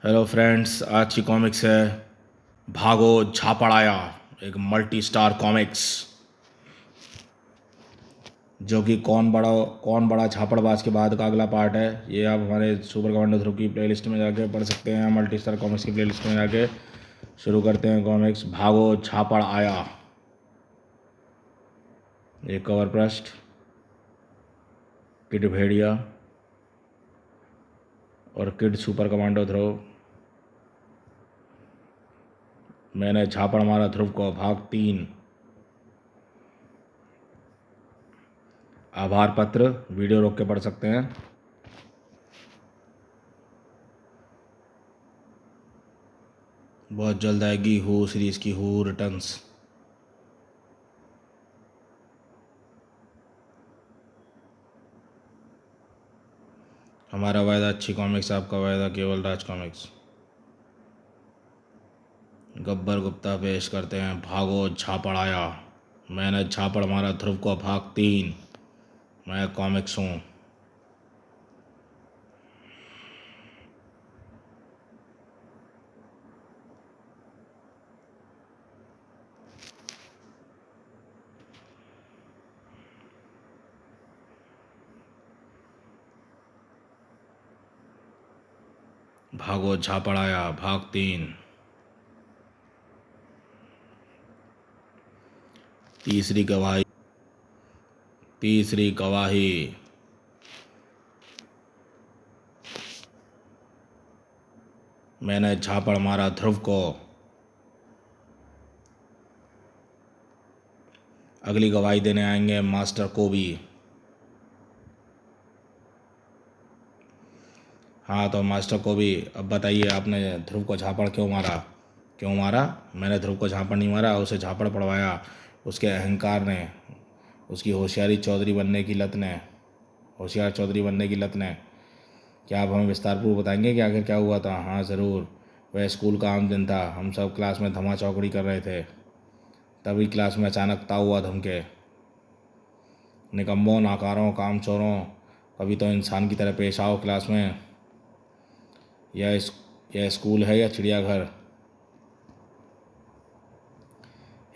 Hello friends, आज की comics है भागो झापड़ाया। एक मल्टी स्टार कॉमिक्स जो कि कौन बड़ा झापड़बाज के बाद का अगला पार्ट है। ये आप हमारे सुपर कमांडो थ्रू की प्लेलिस्ट में जाके पढ़ सकते हैं। मल्टी स्टार कॉमिक्स की प्लेलिस्ट में जाके शुरू करते हैं कॉमिक्स भागो झापड़ आया। एक कवर पृष्ठ, किड भेड़िया और किड सुपर कमांडो थ्रू। मैंने झापड़ मारा ध्रुव को, भाग 3। आभार पत्र वीडियो रोक के पढ़ सकते हैं। बहुत जल्द आएगी हू सीरीज की हू रिटर्न्स। हमारा वायदा अच्छी कॉमिक्स, आपका वायदा केवल राज कॉमिक्स। गब्बर गुप्ता पेश करते हैं भागो झापड़ आया। मैंने झापड़ मारा ध्रुव को, भाग 3। मैं कॉमिक्स हूँ। भागो झापड़ आया, भाग 3। तीसरी गवाही। तीसरी गवाही। मैंने झापड़ मारा ध्रुव को। अगली गवाही देने आएंगे मास्टर कोबी। हाँ तो मास्टर कोबी, अब बताइए आपने ध्रुव को झापड़ क्यों मारा? क्यों मारा? मैंने ध्रुव को झापड़ नहीं मारा, उसे झापड़ पड़वाया उसके अहंकार ने, उसकी होशियारी चौधरी बनने की लत ने, होशियार चौधरी बनने की लत ने। क्या आप हमें विस्तारपूर्वक बताएंगे कि आखिर क्या हुआ था? हाँ ज़रूर। वह स्कूल का आम दिन था, हम सब क्लास में धमा चौकड़ी कर रहे थे। तभी क्लास में अचानक ताऊ हुआ धमके। निकम्मों, नाकारों, कामचोरों, कभी तो इंसान की तरह पेश आओ क्लास में। यह यह स्कूल है या चिड़ियाघर?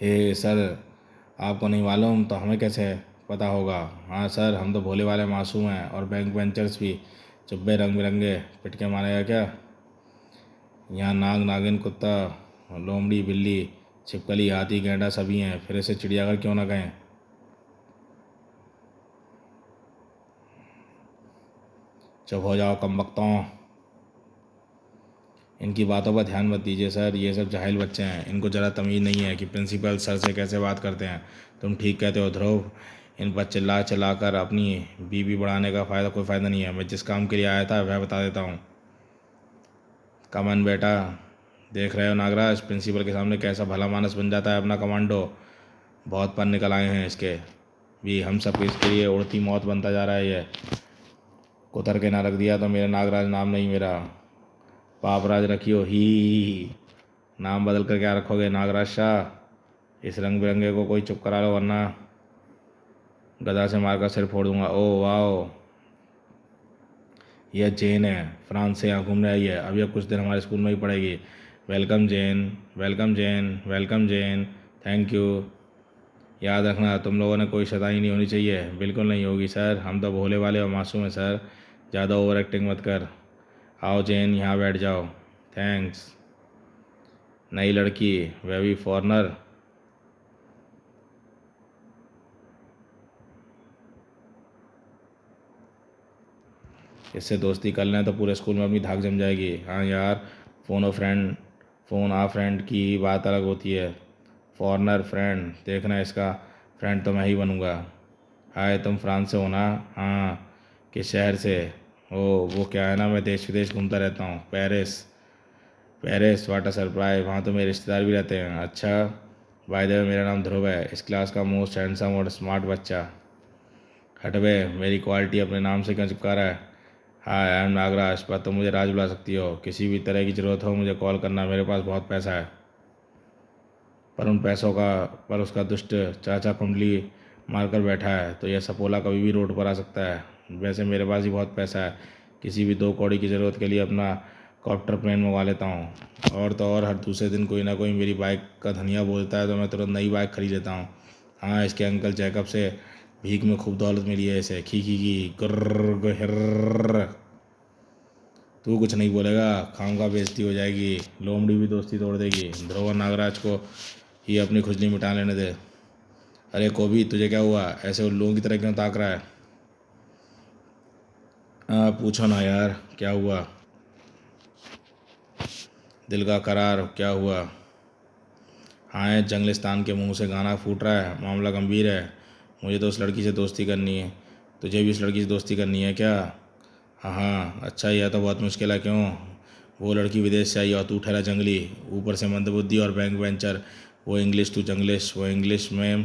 हे सर, आपको नहीं मालूम तो हमें कैसे पता होगा? हाँ सर, हम तो भोले वाले मासूम हैं, और बैंक बेंचर्स भी। चुब्बे रंग बिरंगे पिटके मारेगा क्या? यहाँ नाग, नागिन, कुत्ता, लोमड़ी, बिल्ली, छिपकली, हाथी, गैंडा सभी हैं, फिर इसे चिड़ियाघर क्यों ना कहें? चुप हो जाओ कमबख्तों। इनकी बातों पर ध्यान मत दीजिए सर, ये सब जाहिल बच्चे हैं, इनको ज़रा तमीज़ नहीं है कि प्रिंसिपल सर से कैसे बात करते हैं। तुम ठीक कहते हो ध्रुव, इन पर चिल्ला चिल्ला कर अपनी बीबी बढ़ाने का कोई फ़ायदा नहीं है। मैं जिस काम के लिए आया था वह बता देता हूँ। कमन बेटा, देख रहे हो नागराज प्रिंसिपल के सामने कैसा भला मानस बन जाता है अपना कमांडो। बहुत पन निकल आए हैं इसके भी, हम सब इसके लिए उड़ती मौत बनता जा रहा है ये। कुतर के ना रख दिया तो मेरा नागराज नाम नहीं मेरा, पापराज रखियो ही। नाम बदल कर क्या रखोगे नागराज शाह? इस रंग बिरंगे को कोई चुप करा लो, वरना गदा से मारकर सिर फोड़ दूंगा। ओ वाह, यह जेन है, फ्रांस से यहाँ घूमने आई है, अब यह कुछ दिन हमारे स्कूल में ही पढ़ेगी। Welcome Jane, welcome Jane, welcome Jane, thank you. याद रखना तुम लोगों ने कोई शैतानी नहीं होनी चाहिए। बिल्कुल नहीं होगी सर, हम तो भोले वाले और मासूम हैं सर, ज़्यादा ओवर एक्टिंग मत कर। आओ जेन, यहाँ बैठ जाओ। थैंक्स। नई लड़की, वह भी फॉरनर। इससे दोस्ती कर लें तो पूरे स्कूल में अपनी धाक जम जाएगी। हाँ यार, फ़ोन आ फ्रेंड की बात अलग होती है। फॉरनर फ्रेंड, देखना इसका फ्रेंड तो मैं ही बनूंगा। हाय, तुम फ्रांस से हो ना? हाँ। किस शहर से? ओ वो क्या है ना, मैं देश विदेश घूमता रहता हूँ। Paris. Paris, what a surprise, वहाँ तो मेरे रिश्तेदार भी रहते हैं। अच्छा, बाय द वे मेरा नाम ध्रुव है, इस क्लास का मोस्ट हैंडसम और स्मार्ट बच्चा। हट बे, मेरी क्वालिटी अपने नाम से क्यों चिपका रहा है? हाय, आई एम नागराज, पर तुम मुझे राज बुला सकती हो। किसी भी तरह की ज़रूरत हो मुझे कॉल करना, मेरे पास बहुत पैसा है। पर उन पैसों का पर उसका दुष्ट चाचा कुंडली मारकर बैठा है, तो यह सपोला कभी भी रोड पर आ सकता है। वैसे मेरे पास ही बहुत पैसा है, किसी भी दो कौड़ी की ज़रूरत के लिए अपना कॉप्टर प्लेन मंगवा लेता हूँ। और तो और हर दूसरे दिन कोई ना कोई मेरी बाइक का धनिया बोलता है तो मैं तुरंत नई बाइक खरीद लेता हूँ। हाँ, इसके अंकल चेकअप से भीख में खूब दौलत मिली है इसे। खी गुर्र गुर्र। तू कुछ नहीं बोलेगा, खाऊंगा बेइज्जती हो जाएगी, लोमड़ी भी दोस्ती तोड़ देगी। ध्रुव नागराज को ही अपनी खुजली मिटा लेने दे। अरे कोबी, तुझे क्या हुआ? ऐसे उल्लुओं की तरह क्यों ताक रहा है? पूछो ना यार, क्या हुआ? दिल का करार, क्या हुआ? हाँ, जंगलिस्तान के मुंह से गाना फूट रहा है, मामला गंभीर है। मुझे तो उस लड़की से दोस्ती करनी है। तुझे भी उस लड़की से दोस्ती करनी है क्या? हाँ हाँ, अच्छा, यह तो बहुत मुश्किल है। क्यों? वो लड़की विदेश से आई और तू ठहरा जंगली, ऊपर से मंदबुद्धि और बैंक वेंचर। वो इंग्लिश, तू जंग्लिश। वो इंग्लिश मैम,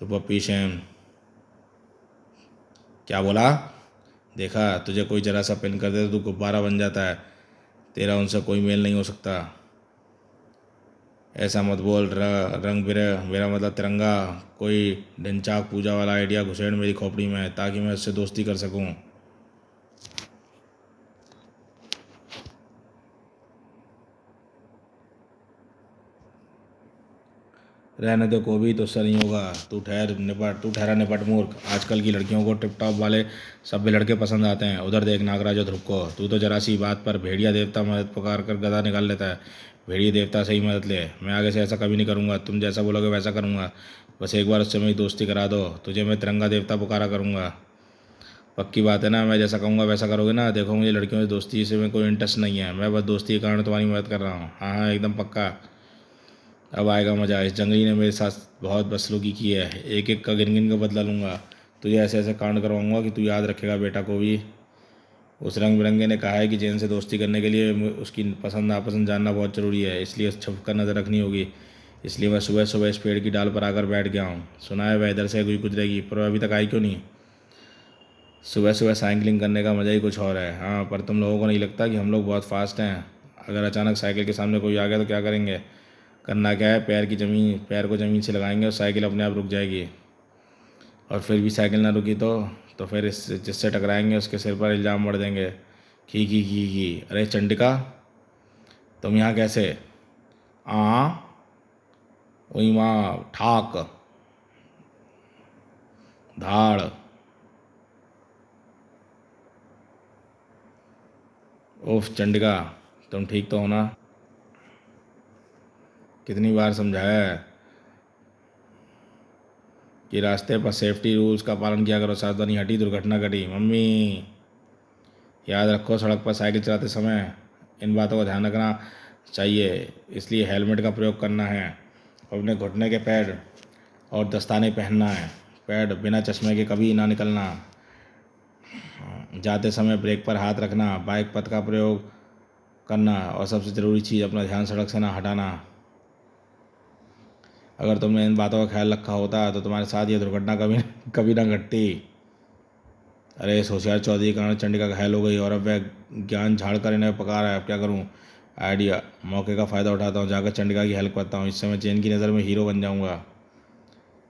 तो पप्पी शैम। क्या बोला? देखा, तुझे कोई जरा सा पिन कर दे तो तू गुब्बारा बन जाता है। तेरा उनसे कोई मेल नहीं हो सकता। ऐसा मत बोल। रंग बिरंग, मेरा मतलब तिरंगा। कोई ढिंचाक पूजा वाला आइडिया घुसेड़ मेरी खोपड़ी में ताकि मैं उससे दोस्ती कर सकूं। रहने दो को भी तो उससे नहीं होगा। तू ठहरा निपट मूर्ख। आजकल की लड़कियों को टिप टॉप वाले सभ्य लड़के पसंद आते हैं। उधर देख नागराज और ध्रुव को। तू तो जरा सी बात पर भेड़िया देवता मदद पुकार कर गदा निकाल लेता है। भेड़िया देवता से ही मदद ले। मैं आगे से ऐसा कभी नहीं करूँगा। तुम जैसा बोलोगे वैसा करूँगा। बस एक बार उससे मेरी दोस्ती करा दो, तुझे मैं तिरंगा देवता पुकारा करूँगा। पक्की बात है ना? मैं जैसा कहूँगा वैसा करोगे ना? देखो, मुझे लड़कियों से दोस्ती से में कोई इंटरेस्ट नहीं है। मैं बस दोस्ती के कारण तुम्हारी मदद कर रहा हूँ। हाँ हाँ, एकदम पक्का। अब आएगा मज़ा। इस जंगली ने मेरे साथ बहुत बदसलूकी की है। एक एक का गिन गिन का बदला लूँगा। तुझे ऐसे ऐसे कांड करवाऊँगा कि तू याद रखेगा बेटा को भी। उस रंग बिरंगे ने कहा है कि जैन से दोस्ती करने के लिए उसकी पसंद नापसंद जानना बहुत ज़रूरी है, इसलिए छुप कर नज़र रखनी होगी। इसलिए मैं सुबह सुबह इस पेड़ की डाल पर आकर बैठ गया हूँ। सुना है वह इधर से कोई गुजरेगी, पर वह अभी तक आई क्यों नहीं? सुबह सुबह साइकिलिंग करने का मज़ा ही कुछ और है। हाँ, पर तुम लोगों को नहीं लगता कि हम लोग बहुत फास्ट हैं? अगर अचानक साइकिल के सामने कोई आ गया तो क्या करेंगे? करना क्या है, पैर को ज़मीन से लगाएंगे और साइकिल अपने आप रुक जाएगी। और फिर भी साइकिल ना रुकी तो फिर इस जिससे टकराएंगे उसके सिर पर इल्ज़ाम मढ़ देंगे। की अरे चंडिका, तुम यहाँ कैसे? आ वही माँ ठाक धाड़। उफ चंडिका, तुम ठीक तो हो ना? कितनी बार समझाया है कि रास्ते पर सेफ्टी रूल्स का पालन किया करो, सावधानी हटी दुर्घटना घटी। मम्मी, याद रखो, सड़क पर साइकिल चलाते समय इन बातों का ध्यान रखना चाहिए, इसलिए हेलमेट का प्रयोग करना है। अपने घुटने के पैड और दस्ताने पहनना है। पैड बिना चश्मे के कभी ना निकलना। जाते समय ब्रेक पर हाथ रखना। बाइक पथ का प्रयोग करना। और सबसे ज़रूरी चीज़, अपना ध्यान सड़क से ना हटाना। अगर तुमने इन बातों का ख्याल रखा होता तो तुम्हारे साथ ये दुर्घटना कभी कभी ना घटती। अरे इस होशियार चौधरी के कारण चंडिका घायल हो गई और अब वह ज्ञान झाड़ कर इन्हें पका रहा है। अब क्या करूं? आइडिया, मौके का फ़ायदा उठाता हूँ, जाकर चंडिका की हेल्प करता हूँ। इससे मैं चैन की नज़र में हीरो बन जाऊँगा।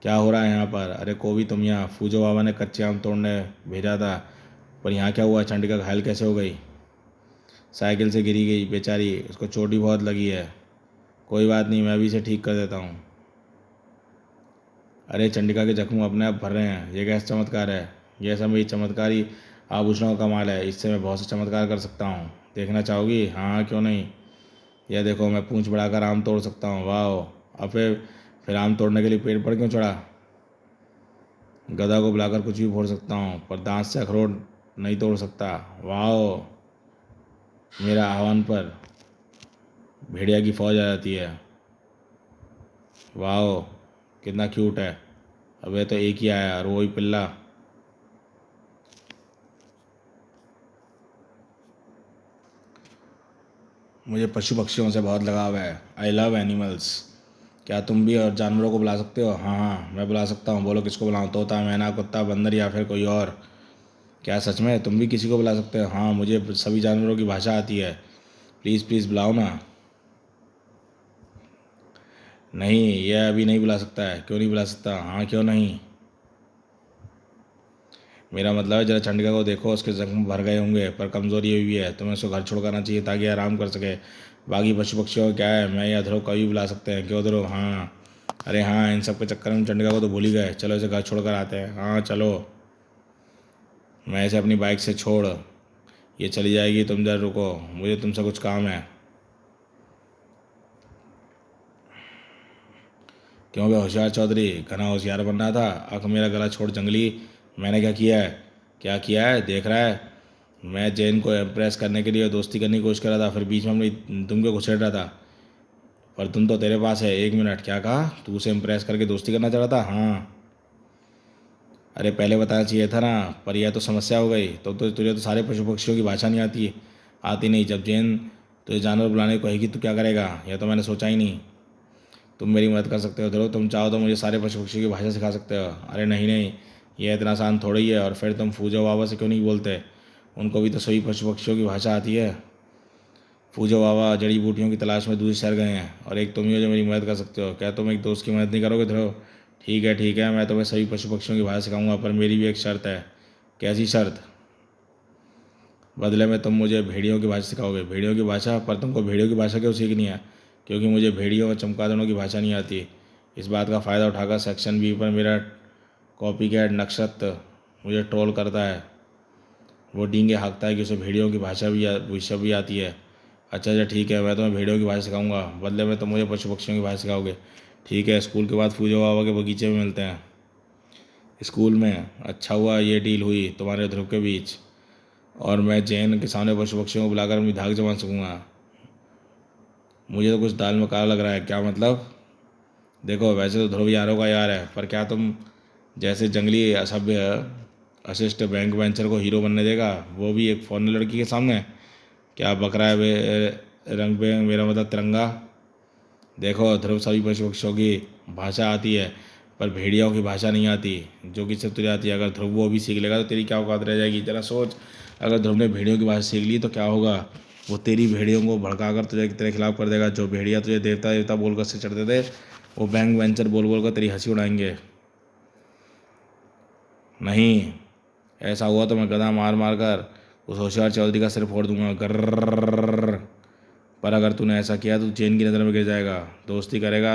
क्या हो रहा है यहाँ पर? अरे कोवी, तुम यहाँ? फूजो बाबा ने कच्चे आम तोड़ने भेजा था, पर यहाँ क्या हुआ? चंडिका घायल कैसे हो गई? साइकिल से गिरी गई बेचारी, उसको चोट भी बहुत लगी है। कोई बात नहीं, मैं भी इसे ठीक कर देता हूँ। अरे चंडिका के जख्म अपने आप भर रहे हैं, ये कैसा चमत्कार है? यह सब मेरी चमत्कारी आभूषणों का कमाल है, इससे मैं बहुत से चमत्कार कर सकता हूँ। देखना चाहोगी? हाँ हाँ, क्यों नहीं। यह देखो, मैं पूंछ बढ़ाकर आम तोड़ सकता हूँ। वाह! अब फिर आम तोड़ने के लिए पेड़ पर क्यों चढ़ा? गधा को बुलाकर कुछ भी फोड़ सकता हूँ, पर दांत से अखरोट नहीं तोड़ सकता। वाह! मेरा आह्वान पर भेड़िया की फौज आ जाती है। वाह, कितना क्यूट है। अब यह तो एक ही आया और वही पिल्ला। मुझे पशु पक्षियों से बहुत लगाव है। I love animals. क्या तुम भी और जानवरों को बुला सकते हो? हाँ हाँ, मैं बुला सकता हूँ। बोलो किसको बुलाऊँ? तोता, मैना, कुत्ता, बंदर या फिर कोई और? क्या सच में तुम भी किसी को बुला सकते हो? हाँ, मुझे सभी जानवरों की भाषा आती है। प्लीज़ प्लीज़ बुलाओ ना। नहीं, यह अभी नहीं बुला सकता है। क्यों नहीं बुला सकता? हाँ, क्यों नहीं? मेरा मतलब है जरा चंडिका को देखो, उसके जख्म भर गए होंगे पर कमज़ोरी हुई है, तुम्हें उसको घर छोड़ करना चाहिए ताकि आराम कर सके। बाकी पशु पक्षियों का क्या है, मैं या ध्रुव कभी बुला सकते हैं, क्यों ध्रुव? हाँ। अरे हाँ, इन सब के चक्कर में चंडिका को तो भूल ही गए, चलो इसे घर छोड़ कर आते हैं। हाँ चलो। मैं इसे अपनी बाइक से छोड़, ये चली जाएगी, तुम जरा रुको, मुझे तुमसे कुछ काम है। क्यों बे होशियार चौधरी, घना होशियार बन रहा था? आख मेरा गला छोड़ जंगली, मैंने क्या किया है? क्या किया है देख रहा है? मैं जैन को इम्प्रेस करने के लिए दोस्ती करने की कोशिश कर रहा था, फिर बीच में अपनी तुम क्यों घुसेड़ रहा था? पर तुम तो तेरे पास है। एक मिनट, क्या कहा? तू उसे इम्प्रेस करके दोस्ती करना चाह रहा था? हाँ। अरे पहले बताना चाहिए था ना, पर यह तो समस्या हो गई। तो तुझे तो सारे पशु पक्षियों की भाषा नहीं आती। आती नहीं। जब जैन तुझे जानवर बुलाने को कहेगी तो क्या करेगा, यह तो मैंने सोचा ही नहीं। तुम मेरी मदद कर सकते हो ध्रुव, तुम चाहो तो मुझे सारे पशु पक्षियों की भाषा सिखा सकते हो। अरे नहीं नहीं, यह इतना आसान थोड़ी ही है। और फिर तुम फूजो बाबा से क्यों नहीं बोलते? उनको भी तो सभी पशु पक्षियों की भाषा आती है। फूजो बाबा जड़ी बूटियों की तलाश में दूसरे शहर गए हैं, और एक तुम ही हो जो मेरी मदद कर सकते हो। क्या तुम एक दोस्त की मदद नहीं करोगे ध्रुव? ठीक है, मैं तुम्हें सभी पशु पक्षियों की भाषा सिखाऊंगा, पर मेरी भी एक शर्त है। कैसी शर्त? बदले में तुम मुझे भेड़ियों की भाषा सिखाओगे। भेड़ियों की भाषा? पर तुमको भेड़ियों की भाषा क्यों सीखनी है? क्योंकि मुझे भेड़ियों और चमगादड़ों की भाषा नहीं आती। इस बात का फ़ायदा उठाकर सेक्शन बी पर मेरा कॉपी कैट नक्षत्र मुझे ट्रोल करता है। वो डींगे हाँकता है कि उसे भेड़ियों की भाषा भी आती है। अच्छा ठीक है, मैं तुम्हें भेड़ियों की भाषा सिखाऊंगा, बदले में तुम मुझे पशु पक्षियों की भाषा सिखाओगे। ठीक है, स्कूल के बाद फूजो बाबा के बगीचे में मिलते हैं। स्कूल में? अच्छा हुआ ये डील हुई तुम्हारे ध्रुव के बीच, और मैं जैन के सामने पशु पक्षियों को बुलाकर अपनी धाक जमा सकूंगा। मुझे तो कुछ दाल में काला लग रहा है। क्या मतलब? देखो, वैसे तो ध्रुव यारों का यार है, पर क्या तुम जैसे जंगली असभ्य अशिष्ट बैंक बेंचर को हीरो बनने देगा, वो भी एक फॉरेन लड़की के सामने? क्या बक रहा है रंग बेरंग, मेरा मतलब तिरंगा। देखो ध्रुव, सभी पशु पक्षियों की भाषा आती है, पर भेड़ियों की भाषा नहीं आती, जो कि सिर्फ तुझे आती है। अगर ध्रुव वो भी सीख लेगा तो तेरी क्या औकात रह जाएगी? जरा सोच, अगर ध्रुव ने भेड़ियों की भाषा सीख ली तो क्या होगा? वो तेरी भेड़ियों को भड़काकर तुझे तेरे खिलाफ कर देगा। जो भेड़िया तुझे देवता देवता बोलकर से चढ़ते थे, वो बैंक वेंचर बोल बोल कर तेरी हंसी उड़ाएंगे। नहीं, ऐसा हुआ तो मैं गधा मार मार कर उस होशियार चौधरी का सिर फोड़ दूंगा, गर्र। पर अगर तूने ऐसा किया तो चेन की नज़र में गिर जाएगा। दोस्ती करेगा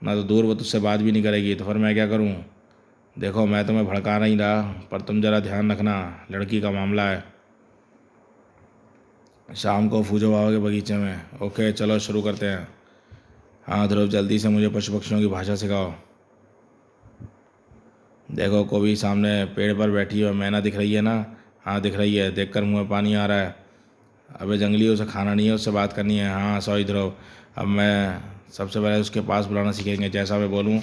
ना तो दूर, वो तुझसे बात भी नहीं करेगी, तो फिर मैं क्या करूं? देखो, मैं तुम्हें भड़का नहीं रहा, पर तुम ज़रा ध्यान रखना, लड़की का मामला है। शाम को फूजो बाबा के बगीचे में। ओके चलो शुरू करते हैं। हाँ ध्रुव, जल्दी से मुझे पशु पक्षियों की भाषा सिखाओ। देखो, कोई सामने पेड़ पर बैठी है, मैना दिख रही है ना? हाँ दिख रही है, देखकर मुँह में पानी आ रहा है। अबे जंगली, उसे खाना नहीं है, उससे बात करनी है। हाँ सॉरी ध्रुव, अब मैं सबसे पहले उसके पास बुलाना सीखेंगे, जैसा मैं बोलूँ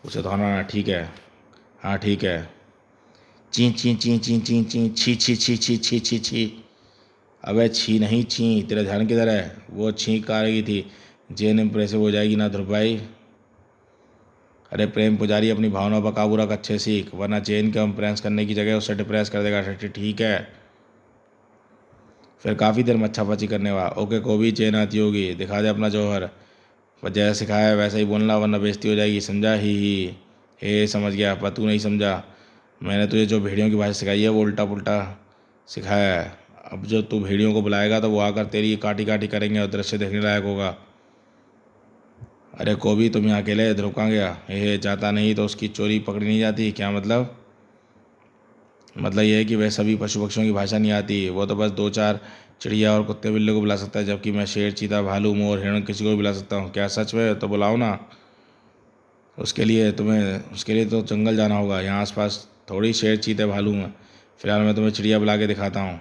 उसे दोहराना, ठीक है? हाँ ठीक है। ची ची ची ची ची ची छी छी छी छी छी छी छी। अबे छी नहीं, छी, तेरा ध्यान किधर है? वो छींक आ रही थी। जेन इम्प्रेसिव हो जाएगी ना ध्रुव भाई। अरे प्रेम पुजारी, अपनी भावनाओं पर काबू रख, अच्छे सीख, वरना चेन को इम्प्रेस करने की जगह उससे डिप्रेस कर देगा। ठीक है? फिर काफ़ी देर मच्छापची करने वाला। ओके, को भी चेन आती होगी, दिखा दे अपना जौहर। पर जैसा सिखाया है वैसा ही बोलना, वरना बेइज्जती हो जाएगी, समझा? ही हे समझ गया, पर तू नहीं समझा। मैंने तुझे जो भेड़ियों की भाषा सिखाई है वो उल्टा पुल्टा सिखाया है। अब जो तू भेड़ियों को बुलाएगा तो वो आकर तेरी काटी काटी करेंगे और दृश्य देखने लायक होगा। अरे को भी, तुम यहाँ अकेले? ध्रुव कहाँ गया? हे जाता नहीं तो उसकी चोरी पकड़ी नहीं जाती? क्या मतलब? मतलब ये है कि वह सभी पशु पक्षियों की भाषा नहीं आती, वो तो बस दो चार चिड़िया और कुत्ते बिल्ली को बुला सकता है, जबकि मैं शेर चीता भालू मोर हिरण किसी को भी बुला सकता हूँ। क्या सच में? तो बुलाओ ना। उसके लिए तो जंगल जाना होगा, यहाँ आसपास थोड़ी शेर चीते भालू हैं। फिलहाल मैं तुम्हें चिड़िया बुला के दिखाता हूँ।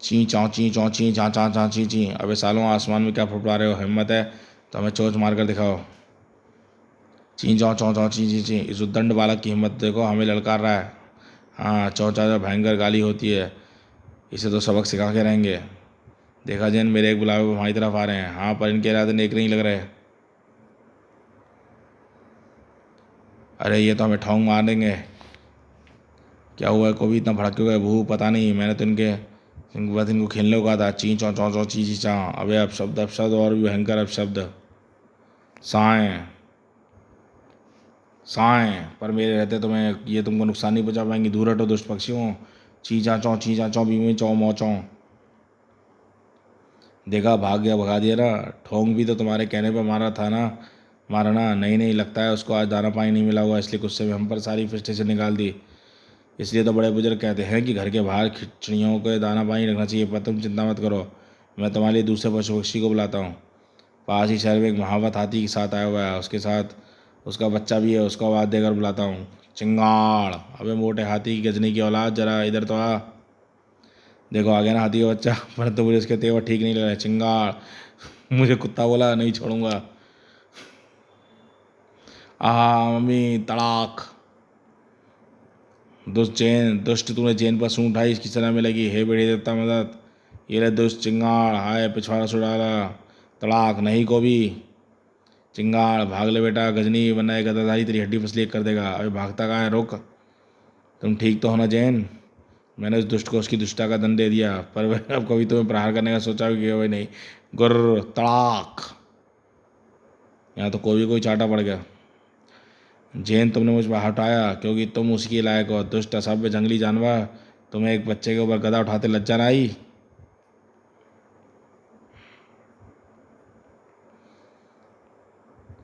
ची चाँ चाँ चाँ ची ची। अबे सालों, आसमान में क्या फुफड़ा रहे हो? हिम्मत है तो हमें चोंच मार कर दिखाओ। ची चौं चौं चौं ची ची ची। इस उद्दंड बालक की हिम्मत देखो, हमें ललकार रहा है। हाँ, चौंचा जो भयंकर गाली होती है, इसे तो सबक सिखा के रहेंगे। देखा जैन, मेरे एक बुलावे पर हमारी तरफ आ रहे हैं। हाँ, पर इनके इरादे नेक नहीं लग रहे। अरे ये तो हमें ठोंग मार देंगे। क्या हुआ है, को भी इतना भड़क क्यों गए? भू पता नहीं, मैंने तो इनको खेलने को कहा था। ची चौं चौं चौं ची ची चाँ। अबे अपशब्द और भी भयंकर अपशब्द। साएँ। साएँ, पर मेरे रहते तुम्हें ये तुमको नुकसान नहीं पहुँचा पाएंगी। दूर हटो दुष्ट पक्षियों। चीं चाँ बीवी चौं मौ चौं। देखा भाग गया, भगा दिया ना। ठोंग भी तो तुम्हारे कहने पर मारा था ना, मारा ना। नहीं नहीं, लगता है उसको आज दाना पानी नहीं मिला हुआ, इसलिए गुस्से में हम पर सारी फ्रस्ट्रेशन निकाल दी। इसलिए तो बड़े बुजुर्ग कहते हैं कि घर के बाहर चिड़ियों को दाना पानी रखना चाहिए। पर तुम चिंता मत करो, मैं तुम्हारे लिए दूसरे पशु पक्षी को बुलाता हूँ। पास ही शहर में एक महावत हाथी के साथ आया हुआ है, उसके साथ उसका बच्चा भी है, उसको आवाज़ देकर बुलाता हूँ। चिंगाड़। अबे मोटे हाथी की गजनी की औलाद, जरा इधर तो आ। देखो आ गया ना हाथी का बच्चा, परंतु मुझे उसके तेवर ठीक नहीं लग रहा है। चिंगाड़। मुझे कुत्ता बोला, नहीं छोड़ूंगा। मम्मी तड़ाक। दुष्ट तूने चेन पर सूं उठाई, इसकी सलाह में लगी। हे बेड़े देवता मदद। ये ले दुष्ट चिंगाड़, हाय पिछवाड़ा सुडाला। तड़ाक। नहीं को भी। चिंगाड़। भाग ले बेटा गजनी, वरना एक गदाधारी तेरी हड्डी फसली एक कर देगा। अभी भागता कहाँ है, रुक। तुम ठीक तो हो ना जैन? मैंने उस दुष्ट को उसकी दुष्टता का दंड दे दिया, पर वह अब कभी तुम्हें प्रहार करने का सोचा भी वही नहीं। गुर्र तड़ाक। यहाँ तो कोई चाटा पड़ गया। जैन, तुमने मुझ पर हटाया क्योंकि तुम उसकी लायक हो। दुष्ट असभ्य जंगली जानवर, तुम्हें एक बच्चे के ऊपर गदा उठाते लज्जा ना आई?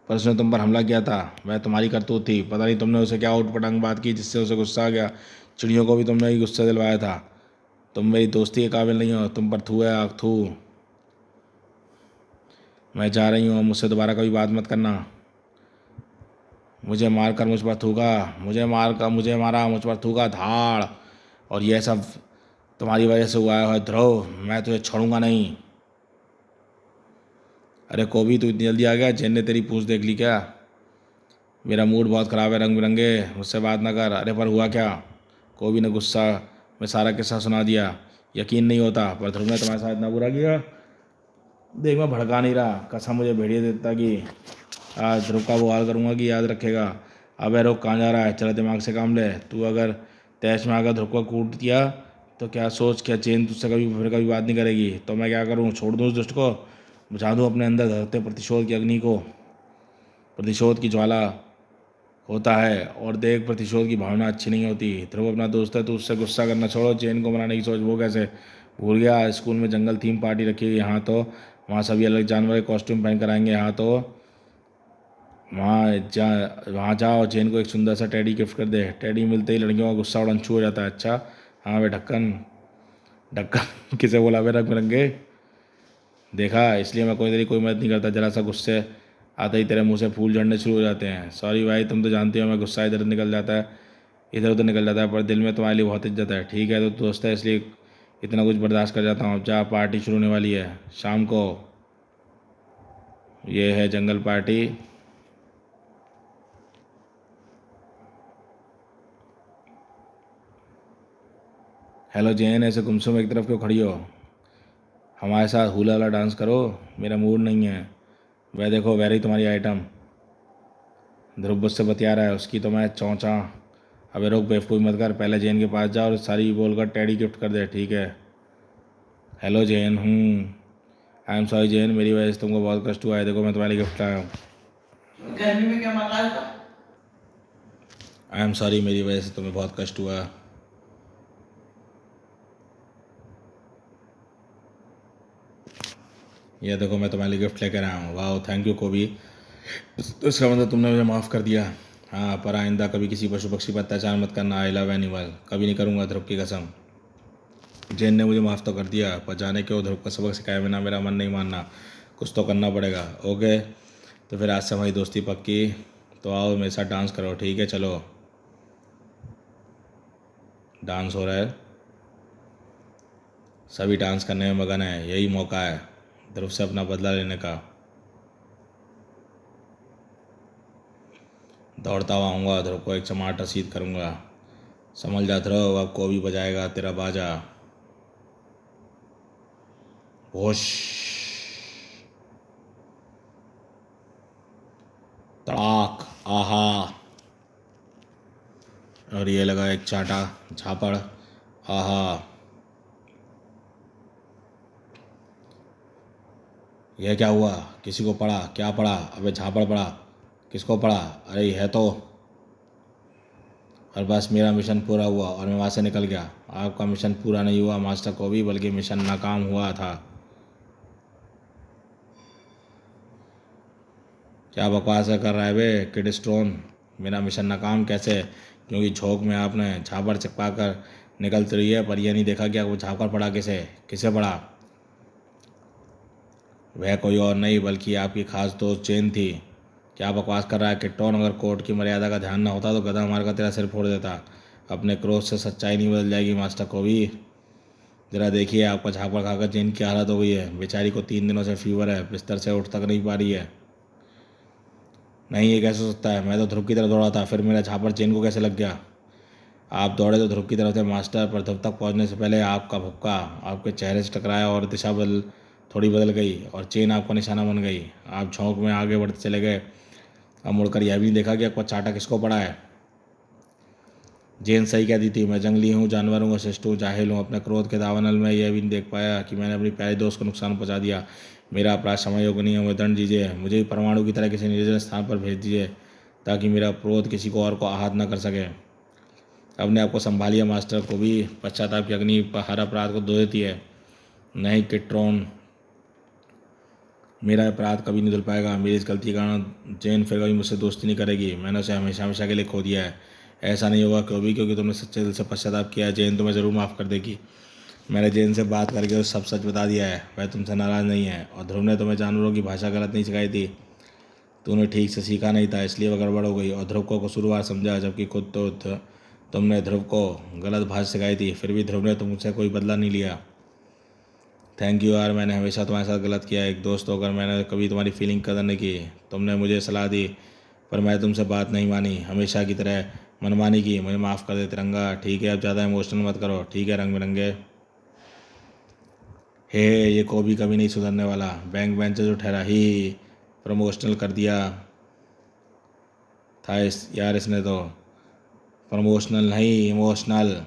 पर उसने तुम पर हमला किया था, वह तुम्हारी करतूत थी। पता नहीं तुमने उसे क्या उटपटांग बात की जिससे उसे गुस्सा आ गया। चिड़ियों को भी तुमने ही गुस्सा दिलवाया था। तुम मेरी दोस्ती के काबिल नहीं हो, तुम पर थू है आग थू। मैं जा रही हूँ, मुझसे दोबारा कभी बात मत करना। मुझे मार कर मुझ पर थूका, मुझे मारा, मुझ पर थूका धाड़। और यह सब तुम्हारी वजह से हुआ है ध्रुव, मैं तुझे छोड़ूंगा नहीं। अरे कोबी, तू इतनी जल्दी आ गया? जैन ने तेरी पूंछ देख ली क्या? मेरा मूड बहुत ख़राब है, रंग बिरंगे, मुझसे बात ना कर। अरे पर हुआ क्या? कोबी ने गुस्सा में सारा किस्सा सुना दिया। यकीन नहीं होता, पर ध्रुव ने तुम्हारे साथ इतना बुरा किया? देख मैं भड़का नहीं रहा, कसम मुझे भेड़िए देता कि आज ध्रुव का वो हाल करूँगा कि याद रखेगा। अबे रुक, कहाँ जा रहा है? चलो दिमाग से काम ले। तू अगर तैश में आकर ध्रुव को कूट दिया तो क्या सोच, क्या चेन तुझसे कभी बात नहीं करेगी तो मैं क्या करूँ? छोड़ दूँ उस दुष्ट को? बुझा दूँ अपने अंदर धरते प्रतिशोध की अग्नि को? प्रतिशोध की ज्वाला होता है, और देख प्रतिशोध की भावना अच्छी नहीं होती। ध्रुव अपना दोस्त है, तो उससे गुस्सा करना छोड़ो। चेन को मनाने की सोच वो कैसे? भूल गया स्कूल में जंगल थीम पार्टी रखी हुई, यहाँ तो वहाँ सभी अलग जानवर के कॉस्ट्यूम पहन कर आएंगे। यहाँ तो वहाँ जा और चेन को एक सुंदर सा टेडी गिफ्ट कर दे। टेडी मिलते ही लड़कियों का गुस्सा उड़नछू हो जाता है। अच्छा हाँ वे ढक्कन, ढक्कन किसे बोला वे? रंग बिरंगे। देखा, इसलिए मैं कोई मदद नहीं करता। जरा सा गुस्से आते ही तेरे मुंह से फूल झड़ने शुरू हो जाते हैं। सॉरी भाई, तुम तो जानते हो मैं गुस्सा इधर निकल जाता है, इधर उधर निकल जाता है, पर दिल में तुम्हारे लिए बहुत इज्जत है। ठीक है तो दोस्त है, इसलिए इतना कुछ बर्दाश्त कर जाता हूँ। अब जा, पार्टी शुरू होने वाली है शाम को। ये है जंगल पार्टी। हेलो जैन, ऐसे गुमसुम एक तरफ क्यों खड़ी हो? हमारे साथ हुला हुला डांस करो। मेरा मूड नहीं है। वह देखो, वह रही तुम्हारी आइटम। ध्रुव मुझसे बतिया रहा है, उसकी तो मैं चौंचा। अबे रुक, बेवकूफ़ी मत कर, पहले जैन के पास जा और सारी बोलकर टेडी गिफ्ट कर दे, ठीक है? हेलो जैन हूँ। आई एम सॉरी जैन, मेरी वजह से तुमको बहुत कष्ट हुआ है। देखो मैं तुम्हारे लिए गिफ्ट लाया हूँ। गर्मी में क्या मंगाया था? आई एम सॉरी, मेरी वजह से तुम्हें बहुत कष्ट हुआ। ये देखो मैं तुम्हारे लिए गिफ्ट लेकर आया हूँ। वाह थैंक यू कोबी, तो इसका मतलब तुमने मुझे माफ़ कर दिया। हाँ, पर आइंदा कभी किसी पशु पक्षी पर अत्याचार मत करना। I love animal. कभी नहीं करूँगा, ध्रुव की कसम। जैन ने मुझे माफ़ तो कर दिया, पर जाने क्यों ध्रुव का सबक सिखाए बिना मेरा मन नहीं मानना। कुछ तो करना पड़ेगा। ओके, तो फिर आज से हमारी दोस्ती पक्की। तो आओ मेरे साथ डांस करो, ठीक है? चलो डांस हो रहा है, सभी डांस करने में मगन है। यही मौका है ध्रुव से अपना बदला लेने का। दौड़ता हुआ आऊँगा, ध्रुव को एक चमाट रसीद करूँगा। समझ जा ध्रुव, अब को भी बजाएगा तेरा बाजा। होश। तड़ाक। आहा। और ये लगा एक चाटा झापड़। आहा। यह क्या हुआ? किसी को पड़ा? क्या पड़ा? अबे झापड़ पड़ा। किसको पड़ा? अरे है तो और बस मेरा मिशन पूरा हुआ और मैं वहाँ से निकल गया। आपका मिशन पूरा नहीं हुआ मास्टर कोबी, बल्कि मिशन नाकाम हुआ था। क्या बकवास कर रहा है बे किड स्टोन? मेरा मिशन नाकाम कैसे? क्योंकि झोंक में आपने झापड़ चिपका कर निकल तो रही है, पर यह नहीं देखा कि वो झापड़ पड़ा किसे किसे पड़ा। वह कोई और नहीं बल्कि आपकी खास दोस्त चेन थी। क्या बकवास कर रहा है किट्टोन? अगर कोर्ट की मर्यादा का ध्यान न होता तो गधा मार कर तेरा सिर फोड़ देता। अपने क्रोध से सच्चाई नहीं बदल जाएगी मास्टर कोबी। जरा देखिए आपका झापड़ खाकर चेन की हालत हो गई है। बेचारी को 3 दिनों से फीवर है, बिस्तर से उठ तक नहीं पा रही है। नहीं, ये कैसे हो सकता है? मैं तो ध्रुव की तरफ दौड़ा था, फिर मेरा झापड़ चेन को कैसे लग गया? आप दौड़े तो ध्रुव की तरफ थे मास्टर, पर ध्रुव तक पहुंचने से पहले आपका भुक्का आपके चेहरे से टकराया और दिशा थोड़ी बदल गई और चेन आपका निशाना बन गई। आप झोंक में आगे बढ़ते चले गए। अब मुड़कर यह भी नहीं देखा कि आपका चाटा किसको पड़ा है। जेन सही कहती थी, मैं जंगली हूँ, जानवर हूँ, शिष्ट हूँ, जाहिल हूँ। अपने क्रोध के दावानल में यह भी नहीं देख पाया कि मैंने अपनी प्यारी दोस्त को नुकसान पहुँचा दिया। मेरा अपराध क्षमा योग्य नहीं है, मुझे दंड दीजिए। मुझे भी परमाणु की तरह किसी निर्जन स्थान पर भेज दीजिए ताकि मेरा क्रोध किसी को और को आहत न कर सके। अपने आप को संभालिए मास्टर को भी। पश्चाताप की अग्नि हर अपराध को धो देती है। नहीं किट्रोन, मेरा अपराध कभी नहीं धुल पाएगा। मेरी इस गलती के कारण जैन फिर कभी मुझसे दोस्ती नहीं करेगी। मैंने उसे हमेशा हमेशा के लिए खो दिया है। ऐसा नहीं होगा कभी, क्योंकि तुमने सच्चे दिल से पश्चाताप किया है। जैन तुम्हें ज़रूर माफ़ कर देगी। मैंने जैन से बात करके उसे सब सच बता दिया है। वह तुमसे नाराज़ नहीं है। और ध्रुव ने तुम्हें जानवरों की भाषा गलत नहीं सिखाई थी। तूने ठीक से सीखा नहीं था, इसलिए वह गड़बड़ हो गई और ध्रुव को कसूरवार समझा, जबकि खुद तो तुमने ध्रुव को गलत भाषा सिखाई थी। फिर भी ध्रुव ने तुमसे कोई बदला नहीं लिया। थैंक यू यार, मैंने हमेशा तुम्हारे साथ गलत किया। एक दोस्त होकर मैंने कभी तुम्हारी फीलिंग कदर नहीं की। तुमने मुझे सलाह दी, पर मैं तुमसे बात नहीं मानी, हमेशा की तरह मनमानी की। मुझे माफ़ कर दे तिरंगा। ठीक है, अब ज़्यादा इमोशनल मत करो। ठीक है रंग बिरंगे। हे, ये को भी कभी नहीं सुधरने वाला। बैंक बेंचर जो ठहरा ही प्रमोशनल कर दिया था यार इसने तो। प्रमोशनल नहीं, इमोशनल।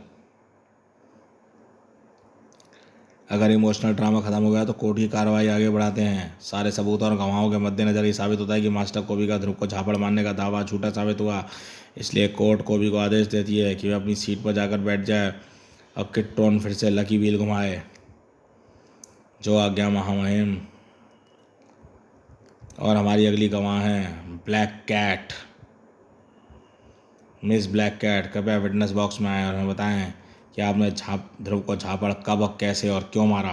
अगर इमोशनल ड्रामा खत्म हो गया तो कोर्ट की कार्रवाई आगे बढ़ाते हैं। सारे सबूत और गवाहों के मद्देनजर ये साबित होता है कि मास्टर कोबी का ध्रुव को झापड़ मारने का दावा झूठा साबित हुआ। इसलिए कोर्ट कोबी को आदेश देती है कि वह अपनी सीट पर जाकर बैठ जाए। अब किट्टोन फिर से लकी व्हील घुमाए। जो आज्ञा महामहिम। और हमारी अगली गवाह हैं black cat. Miss black cat, कृपया विटनेस बॉक्स में आए और हमें बताएं कि आपने ध्रुव को झापड़ कब, कैसे और क्यों मारा।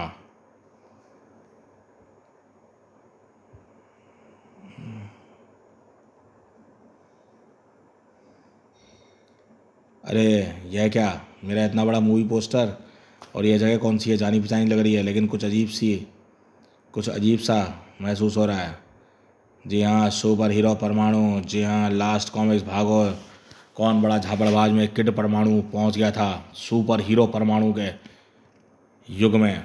अरे, यह क्या? मेरा इतना बड़ा मूवी पोस्टर! और यह जगह कौन सी है? जानी पहचानी लग रही है, लेकिन कुछ अजीब सा महसूस हो रहा है। जी हाँ, सुपर हीरो परमाणु। जी हाँ, लास्ट कॉमिक्स भागो। कौन बड़ा झापड़बाज में किड परमाणु पहुंच गया था सुपर हीरो परमाणु के युग में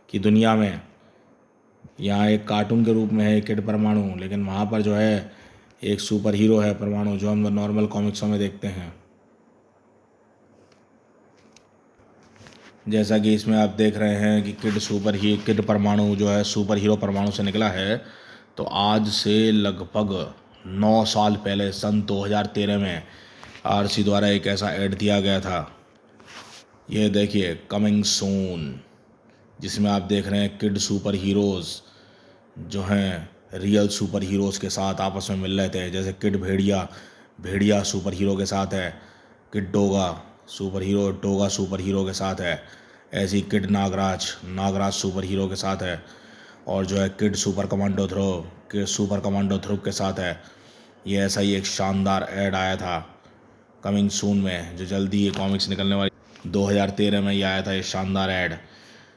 की दुनिया में। यहाँ एक कार्टून के रूप में है किड परमाणु, लेकिन वहाँ पर जो है एक सुपर हीरो है परमाणु, जो हम नॉर्मल कॉमिक्सों में देखते हैं। जैसा कि इसमें आप देख रहे हैं कि किड परमाणु जो है सुपर हीरो परमाणु से निकला है। तो आज से लगभग 9 साल पहले सन 2013 में आरसी द्वारा एक ऐसा ऐड दिया गया था। ये देखिए, कमिंग सून, जिसमें आप देख रहे हैं किड सुपर हीरोज़ जो हैं रियल सुपर हीरोज़ के साथ आपस में मिल रहे थे। जैसे kid Bhediya, Bhediya super hero के साथ है। Kid Doga super hero, Doga super hero के साथ है। ऐसी kid Nagraj, Nagraj super hero के साथ है। और जो है किड सुपर कमांडो ध्रुव के साथ है। ये ऐसा ही एक शानदार ऐड आया था कमिंग सून में, जो जल्दी ये कॉमिक्स निकलने वाली। 2013 में ये आया था ये शानदार ऐड।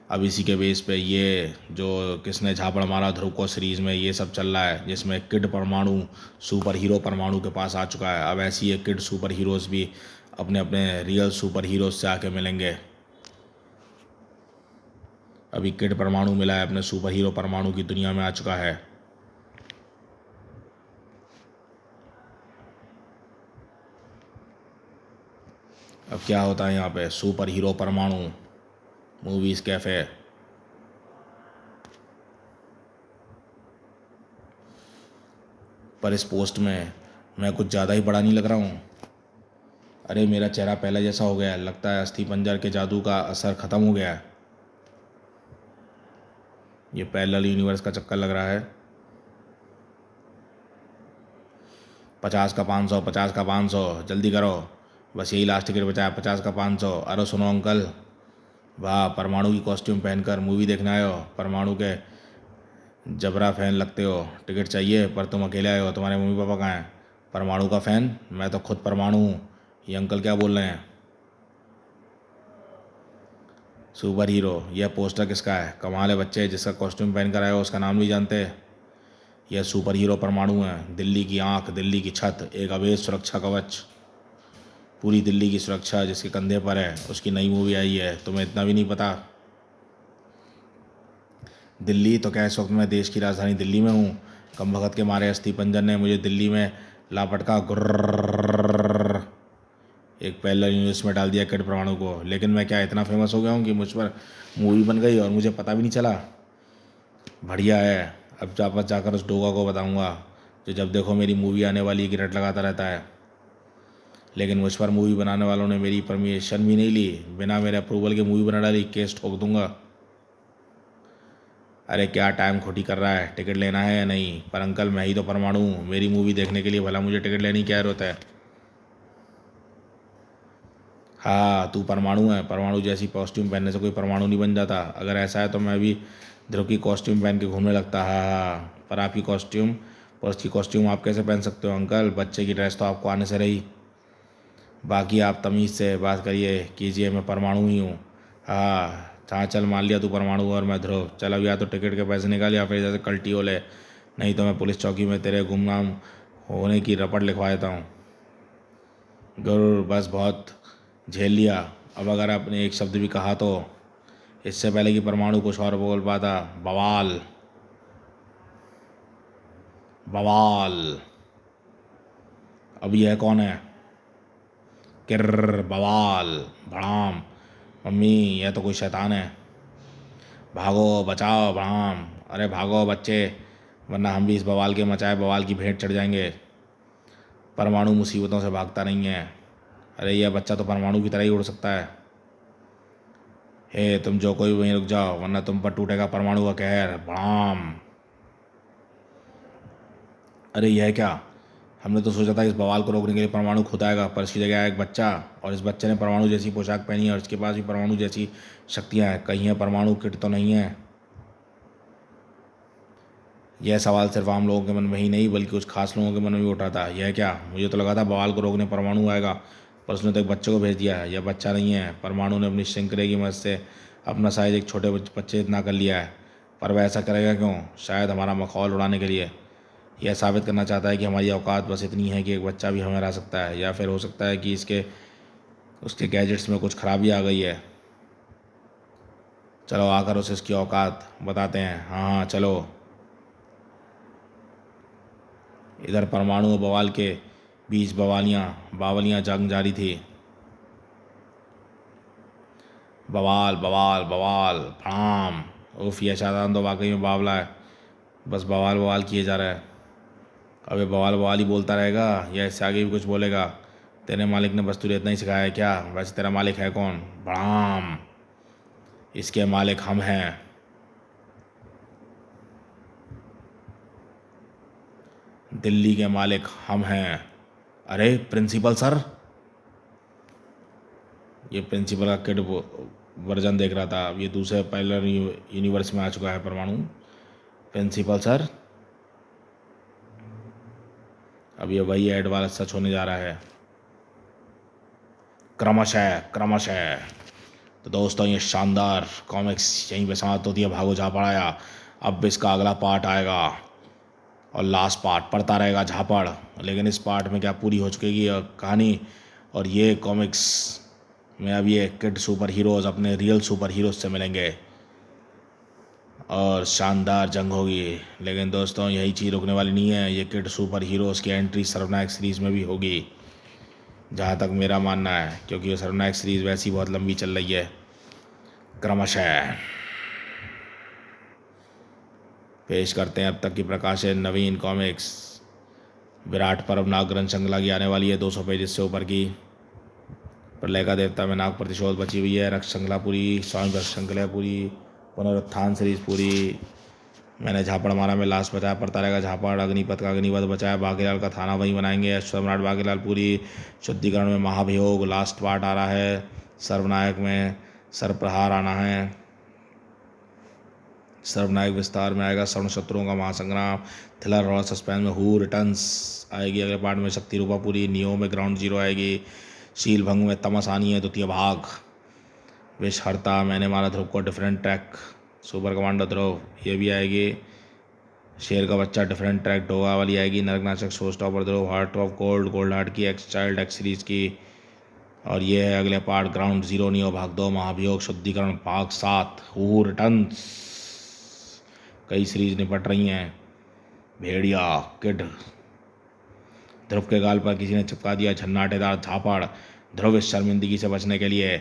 अब इसी के बेस पे ये जो किसने झापड़ मारा ध्रुव को सीरीज़ में ये सब चल रहा है, जिसमें किड परमाणु सुपर हीरो परमाणु के पास आ चुका है। अब ऐसी ये किड सुपर हीरोज़ भी अपने अपने रियल सुपर हीरोज़ से आके मिलेंगे। अभी किड परमाणु मिला है, अपने सुपर हीरो परमाणु की दुनिया में आ चुका है। अब क्या होता है यहाँ पे? सुपर हीरो परमाणु मूवीज़ कैफ़े। पर इस पोस्ट में मैं कुछ ज़्यादा ही बड़ा नहीं लग रहा हूँ? अरे मेरा चेहरा पहले जैसा हो गया है, लगता है अस्थि पंजर के जादू का असर ख़त्म हो गया है। ये पैरेलल यूनिवर्स का चक्कर लग रहा है। 50 का 500, 50 का 500, जल्दी करो, बस यही लास्ट टिकट बचा है। 50 का 500। अरे सुनो अंकल, वाह, परमाणु की कॉस्ट्यूम पहनकर मूवी देखने आए हो, परमाणु के जबरा फैन लगते हो। टिकट चाहिए, पर तुम अकेले आए हो, तुम्हारे मम्मी पापा कहाँ हैं? परमाणु का फ़ैन? मैं तो खुद परमाणु हूँ। ये अंकल क्या बोल रहे हैं? Super hero? यह पोस्टर किसका है? कमाल है बच्चे, जिसका कॉस्ट्यूम पहन कर आए हो उसका नाम नहीं जानते? यह सुपर हीरो परमाणु है, दिल्ली की आंख, दिल्ली की छत, एक अवैध सुरक्षा कवच। पूरी दिल्ली की सुरक्षा जिसके कंधे पर है, उसकी नई मूवी आई है, तुम्हें इतना भी नहीं पता? दिल्ली तो क्या, इस वक्त मैं देश की राजधानी दिल्ली में हूँ। कम भगत के मारे अस्थि पंजर ने मुझे दिल्ली में लापटका गुर्र एक पैरेलल यूनिवर्स में डाल दिया किड परमाणु को। लेकिन मैं क्या इतना फेमस हो गया हूँ कि मुझ पर मूवी बन गई और मुझे पता भी नहीं चला? बढ़िया है, अब वापस जाकर उस डोगा को बताऊँगा जो जब देखो मेरी मूवी आने वाली की रट लगाता रहता है। लेकिन मुझ पर मूवी बनाने वालों ने मेरी परमिशन भी नहीं ली, बिना मेरे अप्रूवल के मूवी बना डाली, केस ठोक दूंगा। अरे क्या टाइम खोटी कर रहा है, टिकट लेना है या नहीं? पर अंकल मैं ही तो परमाणु हूँ, मेरी मूवी देखने के लिए भला मुझे टिकट लेने की क्या जरूरत है? हाँ तू परमाणु है, परमाणु जैसी कॉस्ट्यूम पहनने से कोई परमाणु नहीं बन जाता। अगर ऐसा है तो मैं भी ध्रुव की कॉस्ट्यूम पहन के घूमने लगता। हाँ हाँ, पर आपकी कॉस्ट्यूम, पर उसकी कॉस्ट्यूम आप कैसे पहन सकते हो अंकल? बच्चे की ड्रेस तो आपको आने से रही। बाकी आप तमीज़ से बात करिए, कीजिए, मैं परमाणु ही हूँ। हाँ हाँ, चल मान लिया तू परमाणु और मैं ध्रुव। चल अब या तो टिकट के पैसे निकाल या फिर जैसे कल्टी हो ले, नहीं तो मैं पुलिस चौकी में तेरे गुमनाम होने की रपट लिखवा देता हूँ। गरुड़ बस बहुत झेल लिया, अब अगर आपने एक शब्द भी कहा तो, इससे पहले कि परमाणु कुछ और बोल पाता, बवाल बवाल। अब यह कौन है? किर्र बवाल भड़ाम। मम्मी यह तो कोई शैतान है। भागो बचाओ भड़ाम, अरे भागो बच्चे, वरना हम भी इस बवाल के मचाए बवाल की भेंट चढ़ जाएंगे। परमाणु मुसीबतों से भागता नहीं है। अरे यह बच्चा तो परमाणु की तरह ही उड़ सकता है। हे तुम जो कोई वहीं रुक जाओ, वरना तुम पर टूटेगा परमाणु का कहर, भड़ाम। अरे यह क्या, हमने तो सोचा था इस बवाल को रोकने के लिए परमाणु खुद आएगा, पर इसकी जगह आया एक बच्चा, और इस बच्चे ने परमाणु जैसी पोशाक पहनी है और इसके पास भी परमाणु जैसी शक्तियाँ हैं। कहीं यह परमाणु किट तो नहीं है? यह सवाल सिर्फ आम लोगों के मन में ही नहीं बल्कि कुछ खास लोगों के मन में भी उठा था। यह क्या, मुझे तो लगा था बवाल को रोकने परमाणु आएगा, पर उसने तो एक बच्चे को भेज दिया है। यह बच्चा नहीं है, परमाणु ने अपनी श्रृंखला की मदद से अपना साइज एक छोटे बच्चे इतना कर लिया है। पर वह ऐसा करेगा क्यों? शायद हमारा मखौल उड़ाने के लिए। यह साबित करना चाहता है कि हमारी औकात बस इतनी है कि एक बच्चा भी हमें हरा सकता है, या फिर हो सकता है कि इसके उसके गैजेट्स में कुछ खराबी आ गई है। चलो आकर उसे इसकी औकात बताते हैं। हाँ हाँ चलो। इधर परमाणु और बवाल के बीच बावलियाँ जंग जारी थी। बवाल बवाल बवाल भड़ाम। उफ, यह शैतान तो वाकई में बावला है, बस बवाल बवाल किए जा रहा है। अब ये बवाल बवाल ही बोलता रहेगा या इससे आगे भी कुछ बोलेगा? तेरे मालिक ने बस तुझे इतना ही सिखाया है क्या? वैसे तेरा मालिक है कौन? भड़ाम। इसके मालिक हम हैं। दिल्ली के मालिक हम हैं। अरे प्रिंसिपल सर, ये प्रिंसिपल का किड वर्जन देख रहा था, अब ये दूसरे पैरेलल यूनिवर्स में आ चुका है परमाणु। प्रिंसिपल सर, अब ये वही ऐड वाला सच होने जा रहा है। क्रमशः क्रमशः। तो दोस्तों ये शानदार कॉमिक्स यहीं पे समाप्त होती है। भागो जा पड़ाया, अब इसका अगला पार्ट आएगा और लास्ट पार्ट पड़ता रहेगा झापड़। लेकिन इस पार्ट में क्या पूरी हो चुकेगी कहानी, और ये कॉमिक्स में अब ये किड सुपर हीरोज़ अपने रियल सुपर हीरोज़ से मिलेंगे और शानदार जंग होगी। लेकिन दोस्तों यही चीज़ रुकने वाली नहीं है, ये किड सुपर हीरोज़ की एंट्री सर्वनायक सीरीज़ में भी होगी, जहाँ तक मेरा मानना है, क्योंकि ये सर्वनायक सीरीज़ वैसी बहुत लंबी चल रही है। क्रमशः पेश करते हैं अब तक की प्रकाशित नवीन कॉमिक्स विराट पर्व नागरन श्रृंखला की आने वाली है 200 पेज इससे ऊपर की। प्रलय का देवता में नाग प्रतिशोध बची हुई है। रक्त श्रृंखला पूरी, स्वामी भक्त श्रृंखला पूरी, पुनरुत्थान सीरीज पूरी। मैंने झापड़ मारा में लास्ट बचाया, पड़ता रहेगा झापड़। अग्निपथ का अग्निपथ बचाया, बागीलाल का थाना वहीं बनाएंगे। सम्राट बागीलाल पूरी। शुद्धिकरण में महाभियोग लास्ट पार्ट आ रहा है। सर्वनायक में सरप्रहार आना है। सर्वनायक विस्तार में आएगा श्रवण शत्रुओं का महासंग्राम। थ्रिलर और सस्पेंस में हु रिटर्न्स आएगी अगले पार्ट में। शक्ति रूपा पूरी। नियो में ग्राउंड जीरो आएगी। शील भंग में तमस आनी है द्वितीय भाग। विष हरता मैंने मारा ध्रुव को डिफरेंट ट्रैक। सुपर कमांडो ध्रुव ये भी आएगी। शेर का बच्चा डिफरेंट ट्रैक डोगा वाली आएगी। Naraknashak show stopper Dhruv. Heart of gold, gold heart की, एक्स चाइल्ड एक्स सीरीज की। और ये है अगले पार्ट ग्राउंड जीरो नियो भाग 2 महाभियोग शुद्धिकरण भाग 7 हु रिटर्न्स। कई सीरीज निपट रही हैं। भेड़िया किड। ध्रुव के गाल पर किसी ने चिपका दिया झन्नाटेदार झापड़। ध्रुव इस शर्मिंदगी से बचने के लिए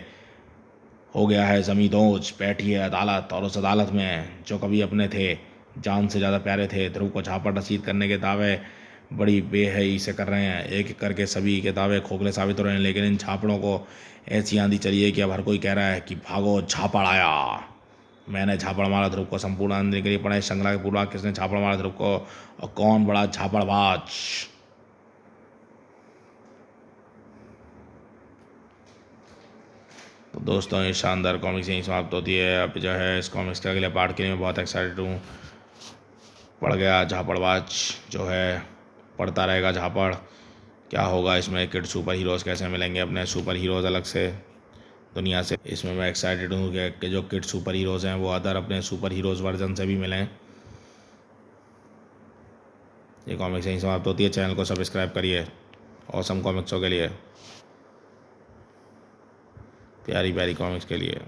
हो गया है जमींदोज। बैठी है अदालत और उस अदालत में जो कभी अपने थे, जान से ज़्यादा प्यारे थे, ध्रुव को झापड़ रसीद करने के दावे बड़ी बेहई से कर रहे हैं। एक एक करके सभी के दावे खोखले साबित हो रहे हैं। लेकिन इन झापड़ों को ऐसी आंधी चली है कि अब हर कोई कह रहा है कि भागो झापड़ आया। मैंने झापड़ मारा ध्रुव को संपूर्ण आंधी के लिए पड़ा है श्रृंखला के पूर्वा। किसने झापड़ मारा ध्रुव को और कौन बड़ा झापड़बाज। तो दोस्तों ये शानदार कॉमिक्स यहीं समाप्त होती है। अब जो है इस कॉमिक्स के अगले पार्ट के लिए मैं बहुत एक्साइटेड हूँ। पड़ गया झापड़बाज जो है, पड़ता रहेगा झापड़। क्या होगा इसमें, किड सुपर हीरोज़ कैसे मिलेंगे अपने सुपर हीरोज़ अलग से दुनिया से। इसमें मैं एक्साइटेड हूँ कि जो किड सुपर हीरोज़ हैं वो अदर अपने सुपर हीरोज़ वर्जन से भी मिलें। ये कॉमिक्स यहीं समाप्त होती है। चैनल को सब्सक्राइब करिए ऑसम कॉमिक्सों के लिए, प्यारी प्यारी कॉमिक्स के लिए।